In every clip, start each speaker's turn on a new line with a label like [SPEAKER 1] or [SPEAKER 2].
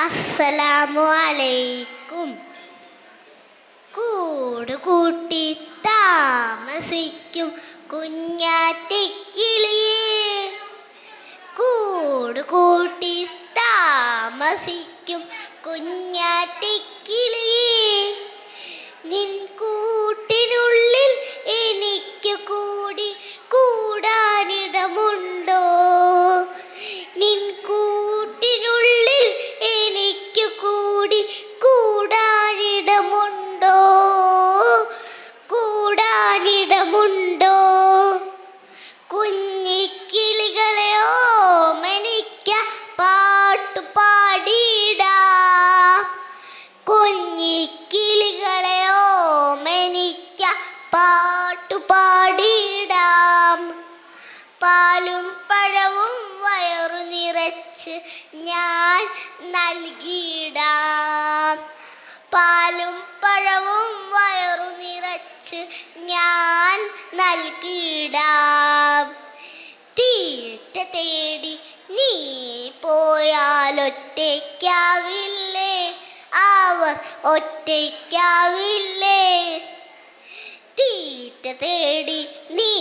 [SPEAKER 1] അസ്സലാമു അലൈക്കും. കൂടുകൂട്ടി താമസിക്കും കുഞ്ഞാറ്റക്കിളിയേ, കൂടുകൂട്ടി താമസിക്കും കുഞ്ഞാറ്റക്കിളിയേ, നിൻ കൂട്ടിനുള്ളിൽ എനിക്ക് കൂടി കൂടാനിടമുണ്ടോ? നിൻ കൂട്ടിനുള്ളിൽ എനിക്ക് കൂടി കൂടാനിടമുണ്ടോ? കൂടാനിടമുണ്ടോ? കുഞ്ഞിക്കിളികളെ ഓമനിക്ക പാട്ടുപാടിയിടാം. കുഞ്ഞിക്കിളികളെ ഓമനിക്ക പാട്ടുപാടിയിടാം. പാലും പഴവും വയറു നിറച്ച് ഞാൻ നൽകിയിടാം. പാലും പഴവും വയറു നിറച്ച് ഞാൻ നൽകിയിടാം. തീറ്റ തേടി നീ പോയാലൊറ്റയ്ക്കാവില്ലേ? അവർ ഒറ്റയ്ക്കാവില്ലേ? തീറ്റ തേടി നീ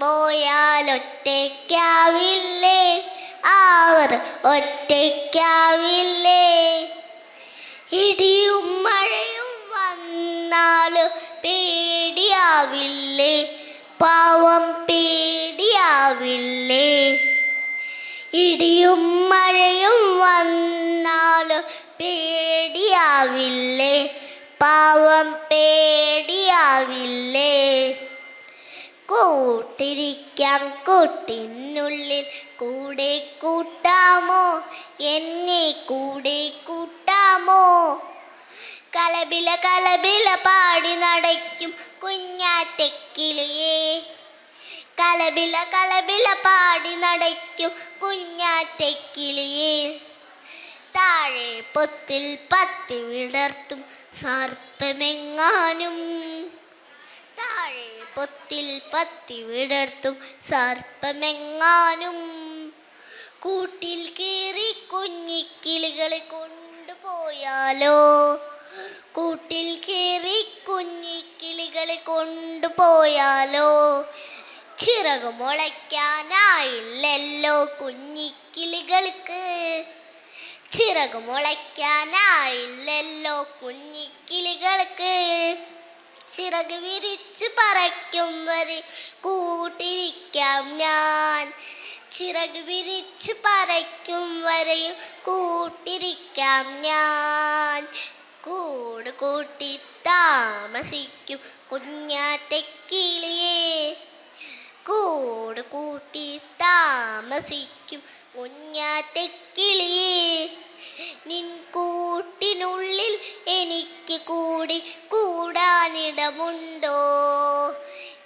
[SPEAKER 1] പോയാലൊറ്റയ്ക്കാവില്ലേ? അവർ ഒറ്റയ്ക്കാവില്ലേ? ഇടിയും മഴയും വന്നാലും പേടിയാവില്ലേ? പാവം പേടിയാവില്ലേ? ഇടിയും മഴയും വന്നാലും പേടിയാവില്ലേ? പാവം പേടിയാവില്ലേ? കൂട്ടിരിക്കാം കൂട്ടിനുള്ളിൽ കൂടെ കൂട്ടാമോ? എന്നെ കൂടെ കൂട്ടാമോ? കലബില കലബില പാടി നടക്കും കുഞ്ഞാറ്റക്കിളിയേ, കലബില കലബില പാടി നടക്കും കുഞ്ഞാറ്റക്കിളിയേ. താഴെ പൊത്തിൽ പത്തി വിടർത്തും സർപ്പമെങ്ങാനും, താഴെ പൊത്തിൽ പത്തി വിടർത്തും സർപ്പമെങ്ങാനും. കൂട്ടിൽ കയറി കുഞ്ഞിക്കിളികളെ കൊണ്ടുപോയാലോ? കൂട്ടിൽ കയറി കുഞ്ഞിക്കിളികളെ കൊണ്ടുപോയാലോ? ചിറകു മുളയ്ക്കാനായില്ലല്ലോ കുഞ്ഞിക്കിളികൾക്ക്, ചിറകു മുളയ്ക്കാനായില്ലല്ലോ കുഞ്ഞിക്കിളികൾക്ക്. ചിറക് വിരിച്ച് പറയ്ക്കും വരെ കൂട്ടിരിക്കാം ഞാൻ, ചിറക് വിരിച്ച് പറയ്ക്കും വരെയും കൂട്ടിരിക്കാം ഞാൻ. കൂട് കൂട്ടി താമസിക്കും കുഞ്ഞാറ്റക്കിളിയേ, കൂട് കൂട്ടി താമസിക്കും കുഞ്ഞാറ്റക്കിളിയേ, നിൻ കൂട്ടിനുള്ളിൽ എനിക്ക് കൂടി കൂടാനിടമുണ്ടോ?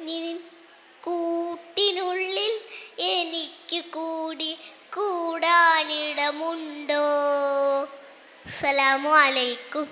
[SPEAKER 1] നിൻ കൂട്ടിനുള്ളിൽ എനിക്ക് കൂടി കൂടാനിടമുണ്ടോ? അസ്സലാമു അലൈക്കും.